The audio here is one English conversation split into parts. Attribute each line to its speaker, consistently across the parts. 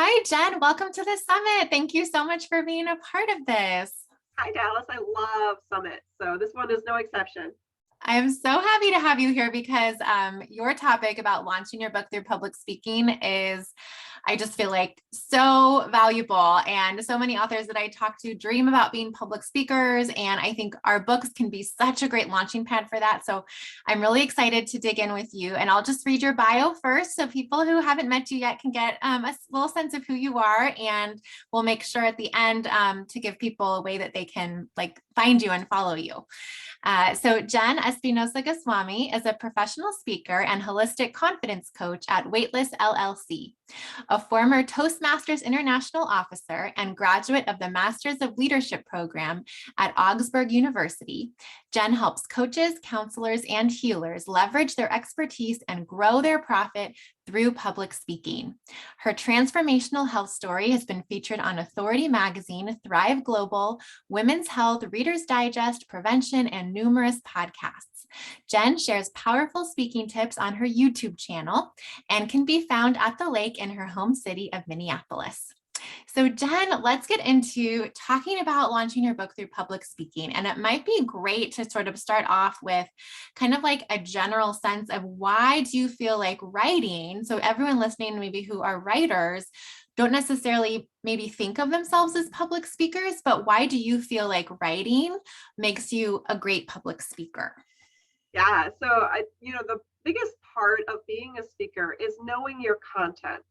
Speaker 1: Hi, Jen. Welcome to the summit. Thank you so much for being a part of this.
Speaker 2: Hi, Dallas. I love Summit, so this one is no exception.
Speaker 1: I'm so happy to have you here because your topic about launching your book through public speaking is, I just feel like, so valuable. And so many authors that I talk to dream about being public speakers. And I think our books can be such a great launching pad for that. So I'm really excited to dig in with you. And I'll just read your bio first so people who haven't met you yet can get a little sense of who you are. And we'll make sure at the end to give people a way that they can find you and follow you. So Jenn Espinosa-Goswami is a professional speaker and holistic confidence coach at Weightless LLC, a former Toastmasters International officer and graduate of the Masters of Leadership program at Augsburg University. Jenn helps coaches, counselors, and healers leverage their expertise and grow their profit through public speaking. Her transformational health story has been featured on Authority Magazine, Thrive Global, Women's Health, Reader's Digest, Prevention, and numerous podcasts. Jenn shares powerful speaking tips on her YouTube channel and can be found at the lake in her home city of Minneapolis. So Jenn, let's get into talking about launching your book through public speaking. And it might be great to sort of start off with kind of like a general sense of why do you feel like writing? So everyone listening, maybe who are writers, don't necessarily maybe think of themselves as public speakers, but why do you feel like writing makes you a great public speaker?
Speaker 2: Yeah, so the biggest part of being a speaker is knowing your content.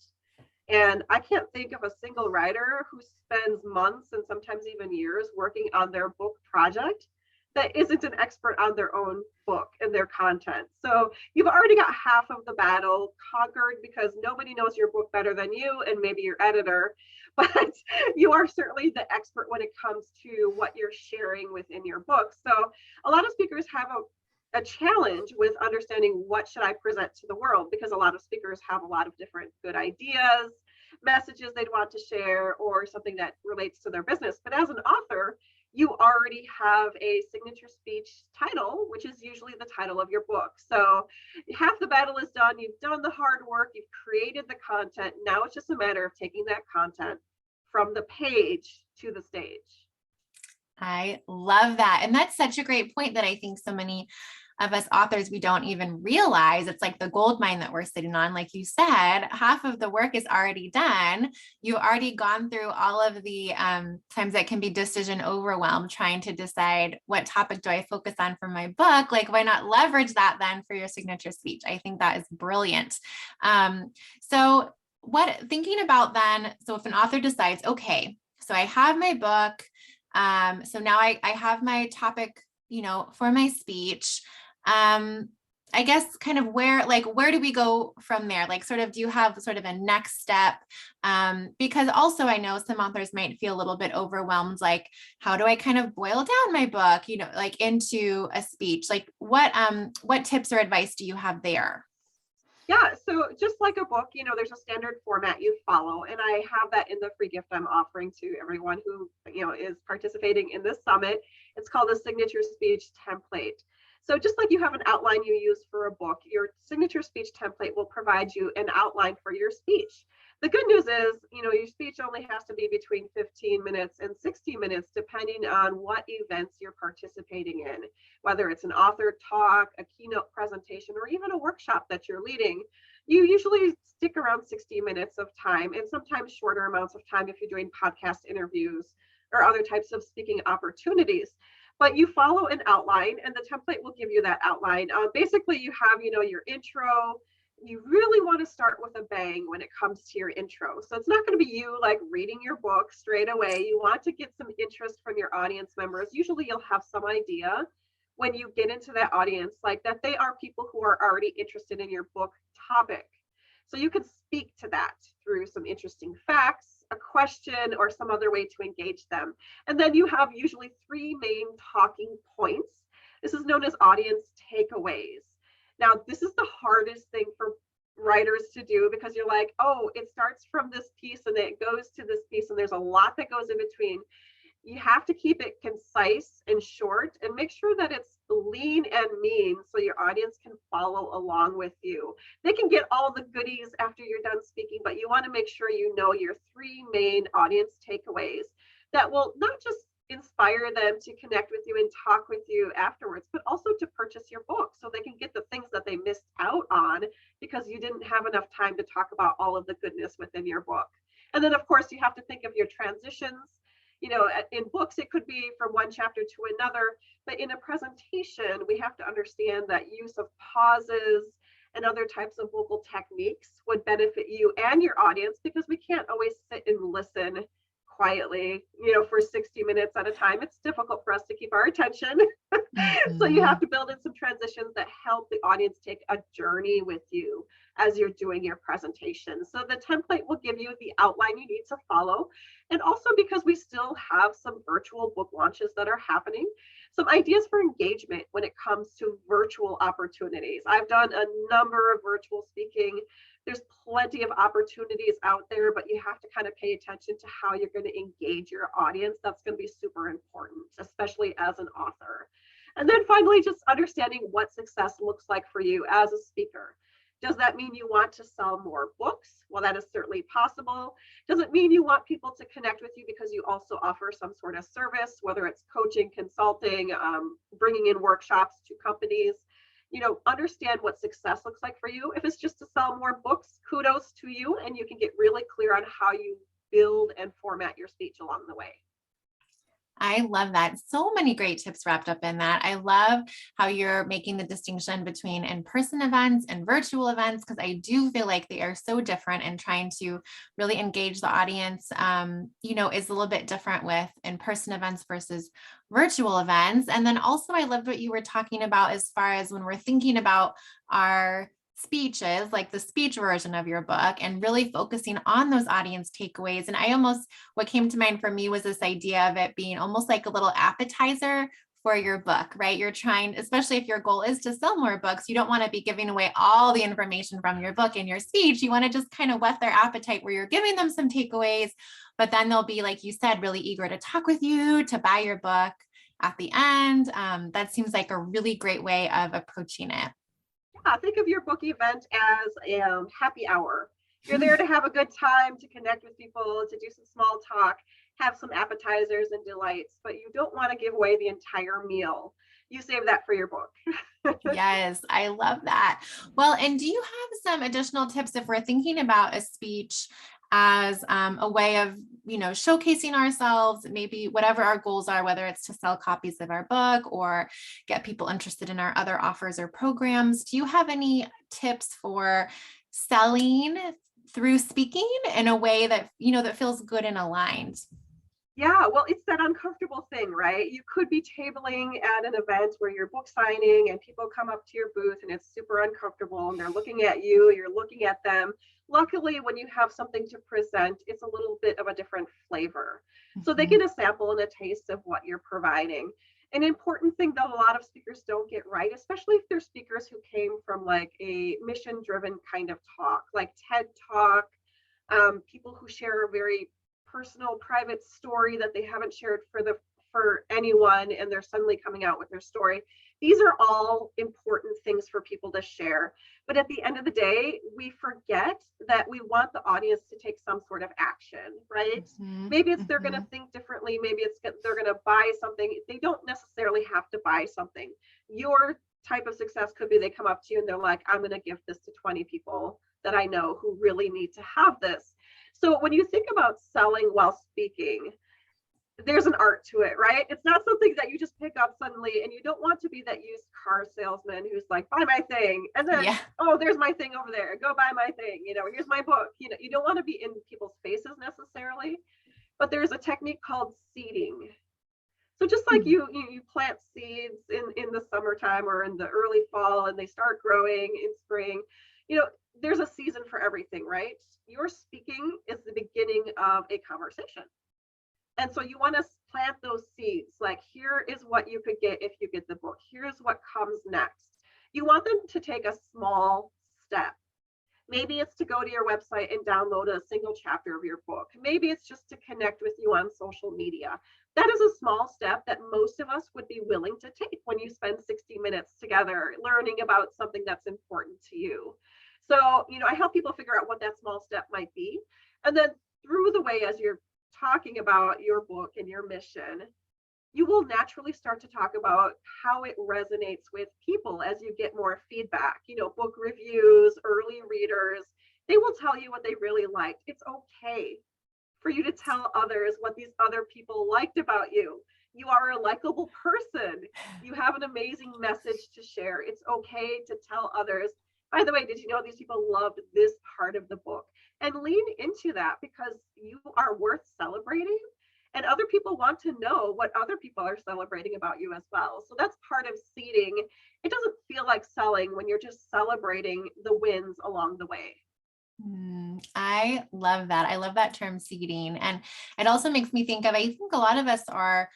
Speaker 2: And I can't think of a single writer who spends months and sometimes even years working on their book project that isn't an expert on their own book and their content. So you've already got half of the battle conquered because nobody knows your book better than you and maybe your editor, but you are certainly the expert when it comes to what you're sharing within your book. So a lot of speakers have a challenge with understanding what should I present to the world, because a lot of speakers have a lot of different good ideas, messages they'd want to share, or something that relates to their business. But as an author, you already have a signature speech title, which is usually the title of your book. So half the battle is done. You've done the hard work. You've created the content. Now it's just a matter of taking that content from the page to the stage.
Speaker 1: I love that. And that's such a great point that I think so many of us authors, we don't even realize. It's like the gold mine that we're sitting on. Like you said, half of the work is already done. You've already gone through all of the times that can be decision overwhelmed, trying to decide what topic do I focus on for my book. Like, why not leverage that then for your signature speech? I think that is brilliant. So thinking about then, so if an author decides, okay, so I have my book, so now I have my topic, for my speech. I guess kind of where do we go from there? Like, sort of, do you have sort of a next step? Because also I know some authors might feel a little bit overwhelmed, like, how do I kind of boil down my book, like into a speech? Like what tips or advice do you have there?
Speaker 2: Yeah, so just like a book, there's a standard format you follow, and I have that in the free gift I'm offering to everyone who, is participating in this summit. It's called a signature speech template. So just like you have an outline you use for a book, your signature speech template will provide you an outline for your speech. The good news is, your speech only has to be between 15 minutes and 60 minutes, depending on what events you're participating in, whether it's an author talk, a keynote presentation, or even a workshop that you're leading. You usually stick around 60 minutes of time, and sometimes shorter amounts of time if you're doing podcast interviews or other types of speaking opportunities. But you follow an outline, and the template will give you that outline. Basically, you have, your intro. You really want to start with a bang when it comes to your intro. So it's not going to be you like reading your book straight away. You want to get some interest from your audience members. Usually you'll have some idea when you get into that audience, like that they are people who are already interested in your book topic. So you can speak to that through some interesting facts, a question, or some other way to engage them. And then you have usually three main talking points. This is known as audience takeaways. Now, this is the hardest thing for writers to do, because you're like, oh, it starts from this piece and it goes to this piece, and there's a lot that goes in between. You have to keep it concise and short, and make sure that it's lean and mean so your audience can follow along with you. They can get all the goodies after you're done speaking, but you want to make sure you know your three main audience takeaways that will not just inspire them to connect with you and talk with you afterwards, but also to purchase your book so they can get the things that they missed out on because you didn't have enough time to talk about all of the goodness within your book. And then, of course, you have to think of your transitions. You know, in books, it could be from one chapter to another, but in a presentation, we have to understand that use of pauses and other types of vocal techniques would benefit you and your audience, because we can't always sit and listen quietly, you know, for 60 minutes at a time. It's difficult for us to keep our attention. So you have to build in some transitions that help the audience take a journey with you as you're doing your presentation. So the template will give you the outline you need to follow. And also, because we still have some virtual book launches that are happening, some ideas for engagement when it comes to virtual opportunities. I've done a number of virtual speaking. There's plenty of opportunities out there, but you have to kind of pay attention to how you're going to engage your audience. That's going to be super important, especially as an author. And then finally, just understanding what success looks like for you as a speaker. Does that mean you want to sell more books? Well, that is certainly possible. Does it mean you want people to connect with you because you also offer some sort of service, whether it's coaching, consulting, bringing in workshops to companies? You know, understand what success looks like for you. If it's just to sell more books, kudos to you, and you can get really clear on how you build and format your speech along the way.
Speaker 1: I love that. So many great tips wrapped up in that. I love how you're making the distinction between in-person events and virtual events, because I do feel like they are so different, and trying to really engage the audience, you know, is a little bit different with in-person events versus virtual events. And then also, I loved what you were talking about as far as when we're thinking about our speeches, like the speech version of your book, and really focusing on those audience takeaways. And what came to mind for me was this idea of it being almost like a little appetizer for your book, right? You're trying, especially if your goal is to sell more books, you don't want to be giving away all the information from your book in your speech. You want to just kind of whet their appetite where you're giving them some takeaways, but then they'll be, like you said, really eager to talk with you, to buy your book at the end. That seems like a really great way of approaching it.
Speaker 2: Think of your book event as a happy hour. You're there to have a good time, to connect with people, to do some small talk, have some appetizers and delights, but you don't want to give away the entire meal. You save that for your book.
Speaker 1: Yes, I love that. Well, and do you have some additional tips if we're thinking about a speech as a way of, you know, showcasing ourselves, maybe whatever our goals are, whether it's to sell copies of our book or get people interested in our other offers or programs? Do you have any tips for selling through speaking in a way that, you know, that feels good and aligned?
Speaker 2: Yeah, well, it's that uncomfortable thing, right? You could be tabling at an event where you're book signing and people come up to your booth and it's super uncomfortable and they're looking at you, you're looking at them. Luckily, when you have something to present, it's a little bit of a different flavor. So they get a sample and a taste of what you're providing. An important thing that a lot of speakers don't get right, especially if they're speakers who came from like a mission-driven kind of talk, like TED Talk, people who share a very personal, private story that they haven't shared for anyone, and they're suddenly coming out with their story. These are all important things for people to share. But at the end of the day, we forget that we want the audience to take some sort of action, right? Maybe it's they're going to think differently. Maybe it's they're going to buy something. They don't necessarily have to buy something. Your type of success could be they come up to you and they're like, I'm going to give this to 20 people that I know who really need to have this. So when you think about selling while speaking, there's an art to it, right? It's not something that you just pick up suddenly, and you don't want to be that used car salesman who's like, buy my thing. And then, oh, there's my thing over there. Go buy my thing. You know, here's my book. You know, you don't want to be in people's faces necessarily, but there's a technique called seeding. So just like you plant seeds in the summertime or in the early fall, and they start growing in spring, you know, there's a season for everything, right? Your speaking is the beginning of a conversation. And so you want to plant those seeds, like, here is what you could get if you get the book. Here's what comes next. You want them to take a small step. Maybe it's to go to your website and download a single chapter of your book. Maybe it's just to connect with you on social media. That is a small step that most of us would be willing to take when you spend 60 minutes together learning about something that's important to you. So, I help people figure out what that small step might be. And then through the way, as you're talking about your book and your mission, you will naturally start to talk about how it resonates with people as you get more feedback. Book reviews, early readers, they will tell you what they really liked. It's okay for you to tell others what these other people liked about you. You are a likable person. You have an amazing message to share. It's okay to tell others, by the way, did you know these people loved this part of the book? And lean into that, because you are worth celebrating. And other people want to know what other people are celebrating about you as well. So that's part of seeding. It doesn't feel like selling when you're just celebrating the wins along the way.
Speaker 1: I love that. I love that term, seeding. And it also makes me think of, I think a lot of us are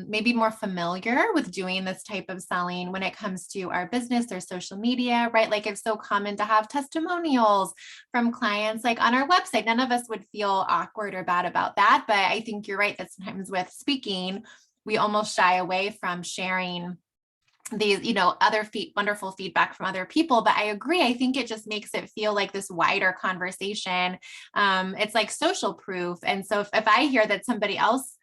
Speaker 1: maybe more familiar with doing this type of selling when it comes to our business or social media, right? Like it's so common to have testimonials from clients like on our website. None of us would feel awkward or bad about that. But I think you're right that sometimes with speaking, we almost shy away from sharing these, wonderful feedback from other people. But I agree. I think it just makes it feel like this wider conversation. It's like social proof. And so if I hear that somebody else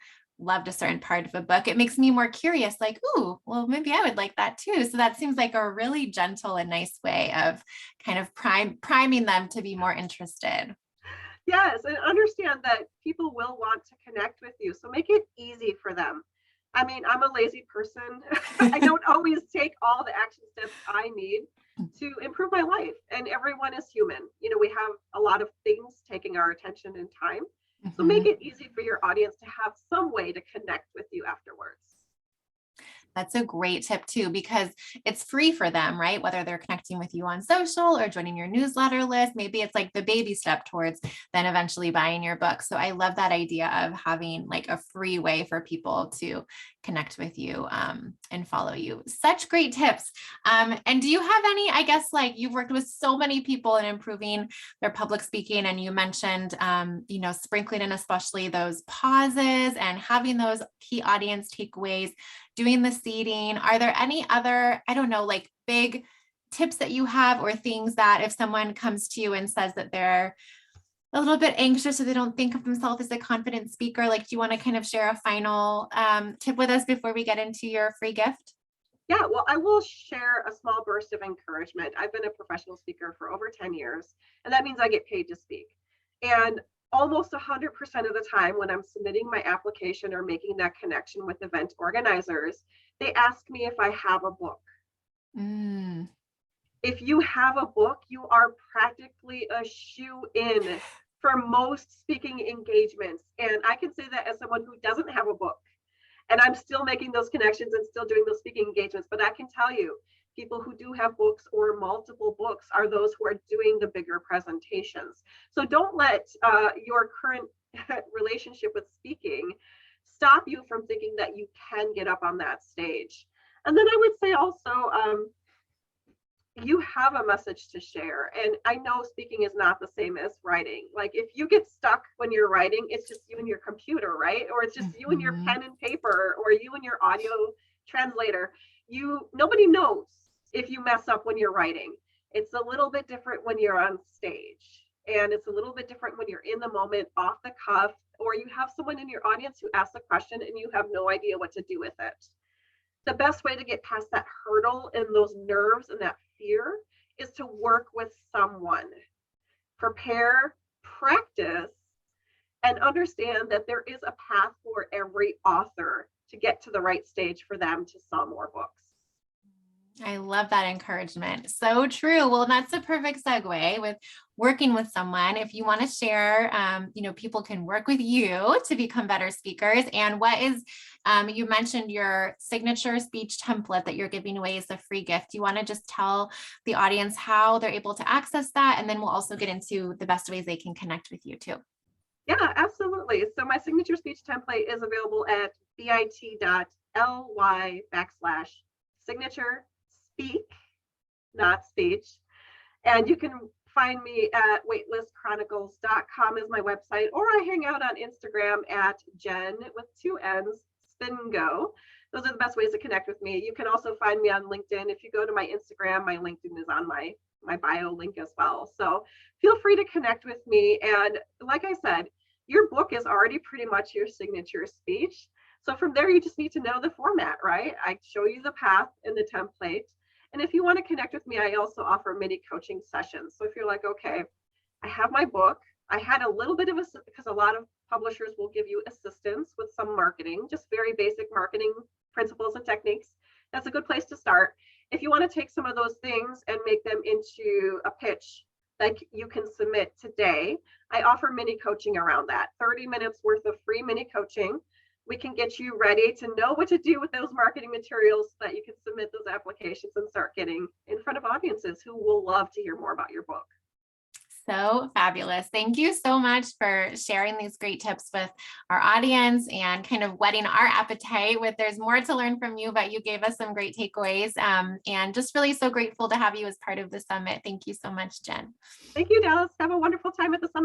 Speaker 1: loved a certain part of a book, it makes me more curious, like, ooh, well, maybe I would like that too. So that seems like a really gentle and nice way of kind of priming them to be more interested.
Speaker 2: Yes, and understand that people will want to connect with you. So make it easy for them. I mean, I'm a lazy person. I don't always take all the action steps I need to improve my life. And everyone is human. We have a lot of things taking our attention and time. So make it easy for your audience to have some way to connect with you afterwards.
Speaker 1: That's a great tip too, because it's free for them, right? Whether they're connecting with you on social or joining your newsletter list, maybe it's like the baby step towards then eventually buying your book. So I love that idea of having like a free way for people to connect with you and follow you. Such great tips. And do you have any, I guess, like you've worked with so many people in improving their public speaking, and you mentioned, sprinkling in especially those pauses and having those key audience takeaways, doing the seeding. Are there any other, I don't know, like big tips that you have, or things that if someone comes to you and says that they're a little bit anxious or they don't think of themselves as a confident speaker, like, do you want to kind of share a final tip with us before we get into your free gift?
Speaker 2: Yeah, well, I will share a small burst of encouragement. I've been a professional speaker for over 10 years, and that means I get paid to speak. And almost 100% of the time when I'm submitting my application or making that connection with event organizers, they ask me if I have a book. If you have a book, you are practically a shoe-in for most speaking engagements. And I can say that as someone who doesn't have a book. And I'm still making those connections and still doing those speaking engagements. But I can tell you, people who do have books or multiple books are those who are doing the bigger presentations. So don't let your current relationship with speaking stop you from thinking that you can get up on that stage. And then I would say also, you have a message to share. And I know speaking is not the same as writing. Like if you get stuck when you're writing, it's just you and your computer, right? Or it's just you and your pen and paper, or you and your audio translator. Nobody knows if you mess up when you're writing. It's a little bit different when you're on stage. And it's a little bit different when you're in the moment, off the cuff, or you have someone in your audience who asks a question and you have no idea what to do with it. The best way to get past that hurdle and those nerves and that fear is to work with someone. Prepare, practice, and understand that there is a path for every author to get to the right stage for them to sell more books.
Speaker 1: I love that encouragement. So true. Well, that's a perfect segue with working with someone. If you want to share, people can work with you to become better speakers. And what is, you mentioned your signature speech template that you're giving away as a free gift. Do you want to just tell the audience how they're able to access that? And then we'll also get into the best ways they can connect with you too.
Speaker 2: Yeah, absolutely. So my signature speech template is available at bit.ly/signature speak, not speech. And you can find me at waitlistchronicles.com is my website, or I hang out on Instagram at Jenn with 2 N's Spingo. Those are the best ways to connect with me. You can also find me on LinkedIn. If you go to my Instagram, my LinkedIn is on my bio link as well. So feel free to connect with me. And like I said, your book is already pretty much your signature speech. So from there, you just need to know the format, right? I show you the path and the template. And if you want to connect with me, I also offer mini coaching sessions. So if you're like, okay, I have my book, I had a little bit of because a lot of publishers will give you assistance with some marketing, just very basic marketing principles and techniques. That's a good place to start. If you want to take some of those things and make them into a pitch that you can submit today, I offer mini coaching around that. 30 minutes worth of free mini coaching. We can get you ready to know what to do with those marketing materials so that you can submit those applications and start getting in front of audiences who will love to hear more about your book.
Speaker 1: So fabulous. Thank you so much for sharing these great tips with our audience and kind of whetting our appetite with there's more to learn from you, but you gave us some great takeaways, and just really so grateful to have you as part of the summit. Thank you so much, Jenn.
Speaker 2: Thank you, Dallas. Have a wonderful time at the summit.